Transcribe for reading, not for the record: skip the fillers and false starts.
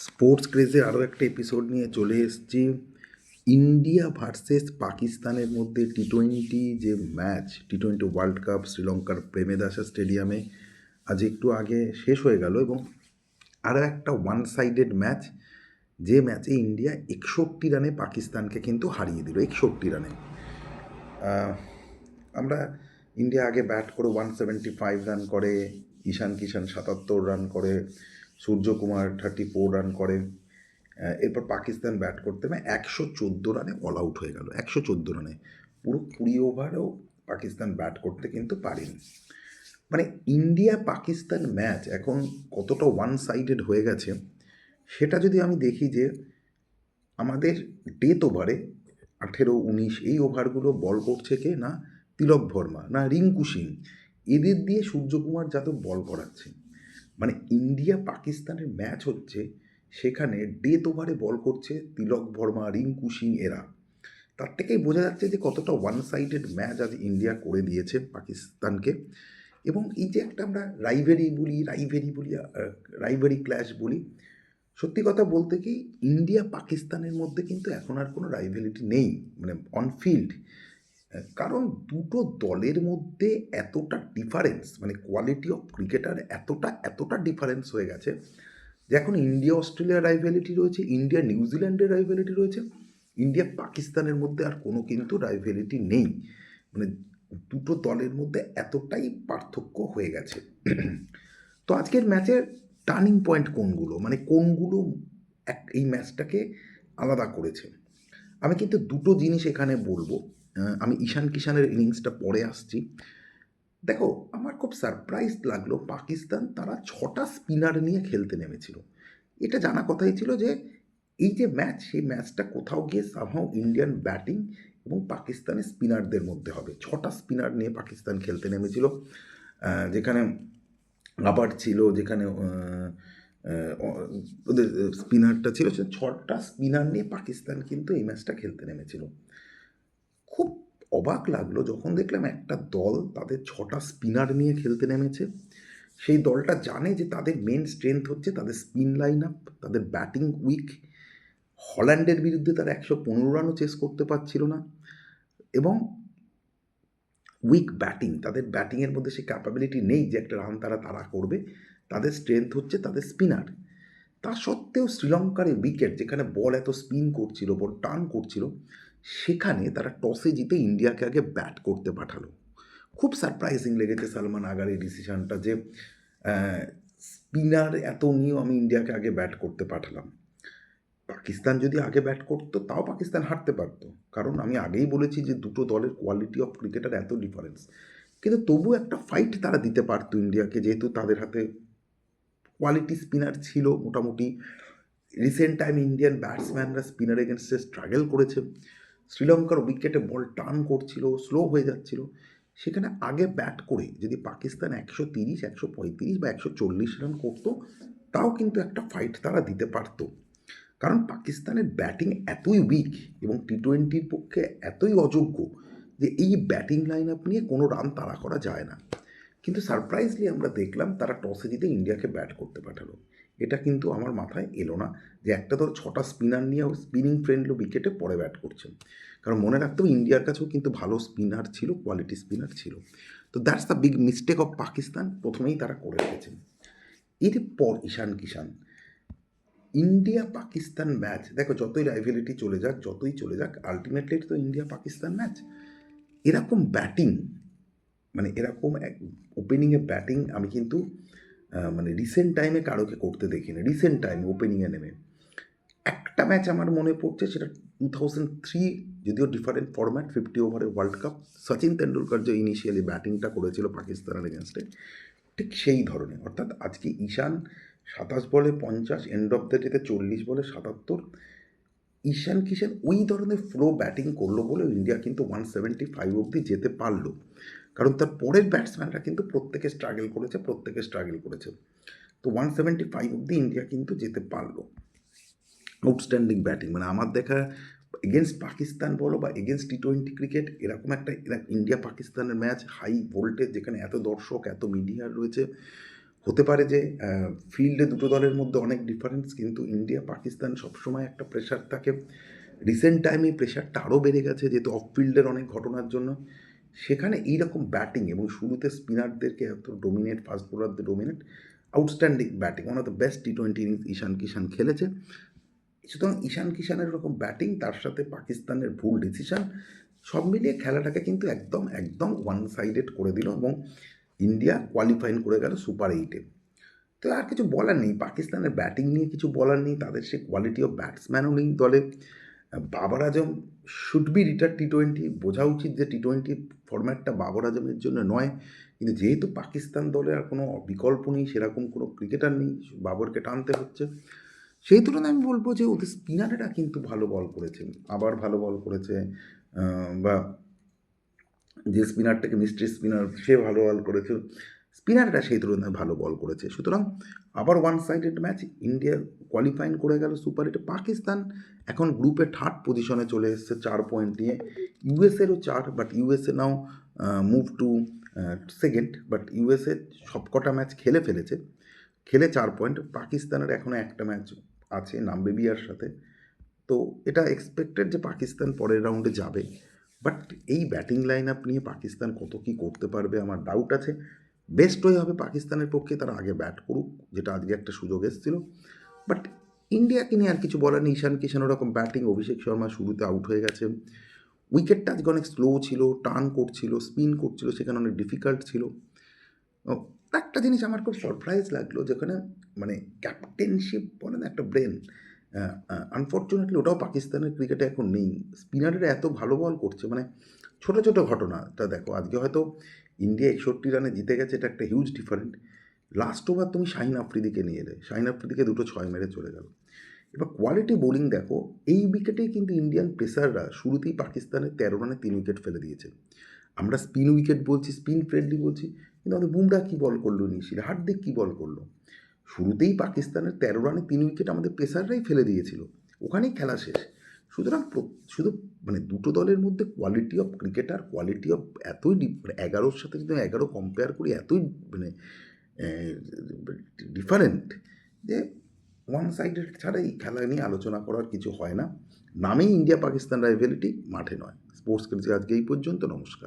Sports ক্রেজের আরও একটা episode নিয়ে চলে এসেছি। ইন্ডিয়া ভার্সেস পাকিস্তানের মধ্যে টি-20 যে ম্যাচ, টি-20 ওয়ার্ল্ড কাপ শ্রীলঙ্কার প্রেমেদাসা স্টেডিয়ামে আজ একটু আগে শেষ হয়ে গেল, এবং আরও একটা ওয়ান সাইডেড ম্যাচ, যে ম্যাচে ইন্ডিয়া 61 রানে পাকিস্তানকে কিন্তু হারিয়ে দিল। 61 রানে আমরা ইন্ডিয়া আগে ব্যাট করে 175 রান করে, ঈশান কিষান 77 রান করে, সূর্যকুমার 34 রান করে। এরপর পাকিস্তান ব্যাট করতে 114 রানে অল আউট হয়ে গেল। 114 রানে পুরো 20 ওভারেও পাকিস্তান ব্যাট করতে কিন্তু পারেনি। মানে ইন্ডিয়া পাকিস্তান ম্যাচ এখন কতটা ওয়ান সাইডেড হয়ে গেছে সেটা যদি আমি দেখি, যে আমাদের ডেথ ওভারে 18-19 এই ওভারগুলো বল করছে কে না তিলক ভর্মা না রিঙ্কু সিং, এদের দিয়ে সূর্যকুমার যাদব বল করাচ্ছে। মানে ইন্ডিয়া পাকিস্তানের ম্যাচ হচ্ছে, সেখানে ডেথ ওভারে বল করছে তিলক ভর্মা, রিঙ্কু সিং এরা। তার থেকেই বোঝা যাচ্ছে যে কতটা ওয়ান সাইডেড ম্যাচ আজ ইন্ডিয়া করে দিয়েছে পাকিস্তানকে। এবং এই যে একটা আমরা রাইভেরি ক্ল্যাশ বলি, সত্যি কথা বলতে কি ইন্ডিয়া পাকিস্তানের মধ্যে কিন্তু এখন আর কোনো রাইভেলিটি নেই, মানে অনফিল্ড। কারণ দুটো দলের মধ্যে এতটা ডিফারেন্স, মানে কোয়ালিটি অফ ক্রিকেটার এতটা ডিফারেন্স হয়ে গেছে যে এখন ইন্ডিয়া অস্ট্রেলিয়ার রাইভেলিটি রয়েছে, ইন্ডিয়া নিউজিল্যান্ডের রাইভেলিটি রয়েছে, ইন্ডিয়া পাকিস্তানের মধ্যে আর কোনো কিন্তু রাইভেলিটি নেই। মানে দুটো দলের মধ্যে এতটাই পার্থক্য হয়ে গেছে। তো আজকের ম্যাচের টার্নিং পয়েন্ট কোনগুলো, মানে কোনগুলো এই ম্যাচটাকে আলাদা করেছে, আমি কিন্তু দুটো জিনিস এখানে বলবো। আমি ঈশান কিষানের ইনিংসটা পরে আসছি। দেখো, আমার খুব সারপ্রাইজ লাগলো পাকিস্তান তারা 6টা স্পিনার নিয়ে খেলতে নেমেছিল। এটা জানা কথাই ছিল যে এই যে ম্যাচ, সেই ম্যাচটা কোথাও গিয়ে সামহাও ইন্ডিয়ান ব্যাটিং এবং পাকিস্তানের স্পিনারদের মধ্যে হবে। 6টা স্পিনার নিয়ে পাকিস্তান খেলতে নেমেছিল, যেখানে আবার ছিল, যেখানে ওদের স্পিনারটা ছিল, সে 6টা স্পিনার নিয়ে পাকিস্তান কিন্তু এই ম্যাচটা খেলতে নেমেছিল। খুব অবাক লাগলো যখন দেখলাম একটা দল তাদের 6টা স্পিনার নিয়ে খেলতে নেমেছে। সেই দলটা জানে যে তাদের মেন স্ট্রেংথ হচ্ছে তাদের স্পিন লাইন আপ, তাদের ব্যাটিং উইক। হল্যান্ডের বিরুদ্ধে তারা 115 রানও চেস করতে পারছিল না, এবং উইক ব্যাটিং, তাদের ব্যাটিংয়ের মধ্যে সেই ক্যাপাবিলিটি নেই যে একটা রান তারা করবে। তাদের স্ট্রেংথ হচ্ছে তাদের স্পিনার। তা সত্ত্বেও শ্রীলঙ্কার উইকেট, যেখানে বল এত স্পিন করছিল, বল টার্ন করছিল, সেখানে তারা টসে জিতে ইন্ডিয়াকে আগে ব্যাট করতে পাঠালো। খুব সারপ্রাইজিং লেগেছে সালমান আগার এই ডিসিশানটা, যে স্পিনার এত নিয়েও আমি ইন্ডিয়াকে আগে ব্যাট করতে পাঠালাম। পাকিস্তান যদি আগে ব্যাট করতো তাও পাকিস্তান হারতে পারতো, কারণ আমি আগেই বলেছি যে দুটো দলের কোয়ালিটি অফ ক্রিকেটার এত ডিফারেন্স। কিন্তু তবু একটা ফাইট তারা দিতে পারতো ইন্ডিয়াকে, যেহেতু তাদের হাতে কোয়ালিটি স্পিনার ছিল মোটামুটি। রিসেন্ট টাইম ইন্ডিয়ান ব্যাটসম্যানরা স্পিনার এগেনস্টে স্ট্রাগল করেছে। শ্রীলঙ্কার উইকেটে বল টার্ন করছিল, স্লো হয়ে যাচ্ছিল। সেখানে আগে ব্যাট করে যদি পাকিস্তান 130, 135 বা 140 রান করতো, তাও কিন্তু একটা ফাইট তারা দিতে পারতো। কারণ পাকিস্তানের ব্যাটিং এতই উইক এবং টি-20 পক্ষে এতই অযোগ্য যে এই ব্যাটিং লাইন আপ নিয়ে কোনো রান তাড়া করা যায় না। কিন্তু সারপ্রাইজলি আমরা দেখলাম তারা টসে জিতে ইন্ডিয়াকে ব্যাট করতে পাঠালো। এটা কিন্তু আমার মাথায় এলো না যে একটা ধর 6টা স্পিনার নিয়েও স্পিনিং ফ্রেন্ডলি উইকেটে পরে ব্যাট করছেন। কারণ মনে রাখতে হবে ইন্ডিয়ার কাছেও কিন্তু ভালো স্পিনার ছিল, কোয়ালিটি স্পিনার ছিল। তো that's the big mistake of Pakistan, প্রথমেই তারা করে রেখেছেন। এরপর ঈশান কিষান, ইন্ডিয়া পাকিস্তান ম্যাচ, দেখো যতই রাইভেলিটি চলে যাক আলটিমেটলি তো ইন্ডিয়া পাকিস্তান ম্যাচ। এরকম ব্যাটিং, মানে এরকম এক ওপেনিংয়ে ব্যাটিং আমি কিন্তু মানে রিসেন্ট টাইমে কারোকে করতে দেখি না। রিসেন্ট টাইমে ওপেনিংয়ে নেমে একটা ম্যাচ আমার মনে পড়ছে, সেটা 2003, যদিও ডিফারেন্ট ফরম্যাট, 50 ওভারের ওয়ার্ল্ড কাপ, সচিন তেন্ডুলকর যে ইনিশিয়ালি ব্যাটিংটা করেছিল পাকিস্তানের এগেনস্টে, ঠিক সেই ধরনের। অর্থাৎ আজকে ঈশান 27 বলে 50, এন্ড অফ দ্য ডেতে 40 বলে 77। ঈশান কিষান ওই ধরনের ফ্লো ব্যাটিং করলো বলে ইন্ডিয়া কিন্তু 175 অবধি যেতে পারলো। কারণ তার পরের ব্যাটসম্যানরা কিন্তু প্রত্যেকে স্ট্রাগল করেছে। তো 175 অবধি ইন্ডিয়া কিন্তু যেতে পারলো। আউটস্ট্যান্ডিং ব্যাটিং, মানে আমার দেখা এগেনস্ট পাকিস্তান বলো বা এগেনস্ট টি-20 ক্রিকেট, এরকম একটা ইন্ডিয়া পাকিস্তানের ম্যাচ হাই ভোল্টেজ, যেখানে এত দর্শক, এত মিডিয়া রয়েছে, হতে পারে যে ফিল্ডে দুটো দলের মধ্যে অনেক ডিফারেন্স, কিন্তু ইন্ডিয়া পাকিস্তান সবসময় একটা প্রেশার থাকে। রিসেন্ট টাইমে প্রেশারটা আরও বেড়ে গেছে যেহেতু অফ ফিল্ডের অনেক ঘটনার জন্য। সেখানে এইরকম ব্যাটিং এবং শুরুতে স্পিনারদেরকে এত ডোমিনেট, ফাস্ট বোলারদের dominate, outstanding batting, one of the best টি-20 ইনিংস ঈশান কিষান খেলেছে। সুতরাং ঈশান কিষানের ওরকম ব্যাটিং তার সাথে পাকিস্তানের ভুল ডিসিশন সব মিলিয়ে খেলাটাকে কিন্তু একদম একদম ওয়ান সাইডেড করে দিল এবং ইন্ডিয়া কোয়ালিফাইং করে গেল সুপার 8-এ। তো আর কিছু বলার নেই, পাকিস্তানের ব্যাটিং নিয়ে কিছু বলার নেই, তাদের সে কোয়ালিটি অফ ব্যাটসম্যানও নেই দলে। Babar Azam should be retire টি-20, বোঝা উচিত যে টি-20 ফরম্যাটটা বাবর আজমের জন্য নয়, কিন্তু যেহেতু পাকিস্তান দলে আর কোনো বিকল্প নেই, সেরকম কোনো ক্রিকেটার নেই, বাবরকে টানতে হচ্ছে। সেই তুলনায় আমি বলবো যে ওদের স্পিনারেরা কিন্তু ভালো বল করেছে, আবার ভালো বল করেছে, বা যে স্পিনারটাকে মিস্ট্রি স্পিনার সে ভালো বল করেছে, স্পিনাররা সেই তুলনায় ভালো বল করেছে। সুতরাং আবার one sided match, India qualifying করে গেল সুপার 8-এ। পাকিস্তান এখন গ্রুপে 3rd পজিশনে চলে এসেছে 4 পয়েন্ট নিয়ে, ইউএসএরও 4, but USA now move to 2nd, but USA সবকটা ম্যাচ খেলে ফেলেছে, খেলে 4 পয়েন্ট। পাকিস্তানের এখনও একটা ম্যাচ আছে নামবেবিয়ার সাথে, তো এটা এক্সপেক্টেড যে পাকিস্তান পরের রাউন্ডে যাবে। বাট এই ব্যাটিং লাইন আপ নিয়ে পাকিস্তান কত কী করতে পারবে আমার ডাউট আছে। বেস্ট ওয়ে হবে পাকিস্তানের পক্ষে তারা আগে ব্যাট করুক, যেটা আজকে একটা সুযোগ এসেছিল। বাট ইন্ডিয়াকে নিয়ে আর কিছু বলার নেই, ঈশান কিষান ওরকম ব্যাটিং, অভিষেক শর্মা শুরুতে আউট হয়ে গেছে, উইকেটটা আজকে অনেক স্লো ছিল, টার্ন করছিল, স্পিন করছিল, সেখানে অনেক ডিফিকাল্ট ছিল। একটা জিনিস আমার খুব সারপ্রাইজ লাগলো, যেখানে মানে ক্যাপ্টেনশিপ বলে না একটা ব্রেন, আনফর্চুনেটলি ওটাও পাকিস্তানের ক্রিকেটে এখন নেই। স্পিনারেরা এত ভালো বল করছে, মানে ছোটো ছোটো ঘটনাটা দেখো, আজকে হয়তো ইন্ডিয়া 61 রানে জিতে গেছে, এটা একটা হিউজ ডিফারেন্ট। লাস্ট ওভার তুমি শাহিন আফ্রিদিকে নিয়ে এলে, শাহিন আফ্রিদিকে 2 6 মেরে চলে গেল। এবার কোয়ালিটি বোলিং দেখো, এই উইকেটেই কিন্তু ইন্ডিয়ান পেসাররা শুরুতেই পাকিস্তানের 13 রানে 3 উইকেট ফেলে দিয়েছে। আমরা স্পিন উইকেট বলছি, স্পিন ফ্রেন্ডলি বলছি, কিন্তু আমাদের বুমরা কী বল করলো, নিশির হার্দিক কী বল করলো, শুরুতেই পাকিস্তানের 13 রানে 3 উইকেট আমাদের পেসাররাই ফেলে দিয়েছিল, ওখানেই খেলা শেষ। সুতরাং শুধু মানে দুটো দলের মধ্যে quality of cricketer, quality of এতই 11-র সাথে যদি 11 কম্পেয়ার করি, এতই মানে ডিফারেন্ট যে ওয়ান সাইডেড ছাড়া এই খেলা নিয়ে আলোচনা করার কিছু হয় না। নামেই ইন্ডিয়া পাকিস্তান রাইভেলিটি, মাঠে নয়। স্পোর্টস ক্রিকেট আজকে এই পর্যন্ত, নমস্কার।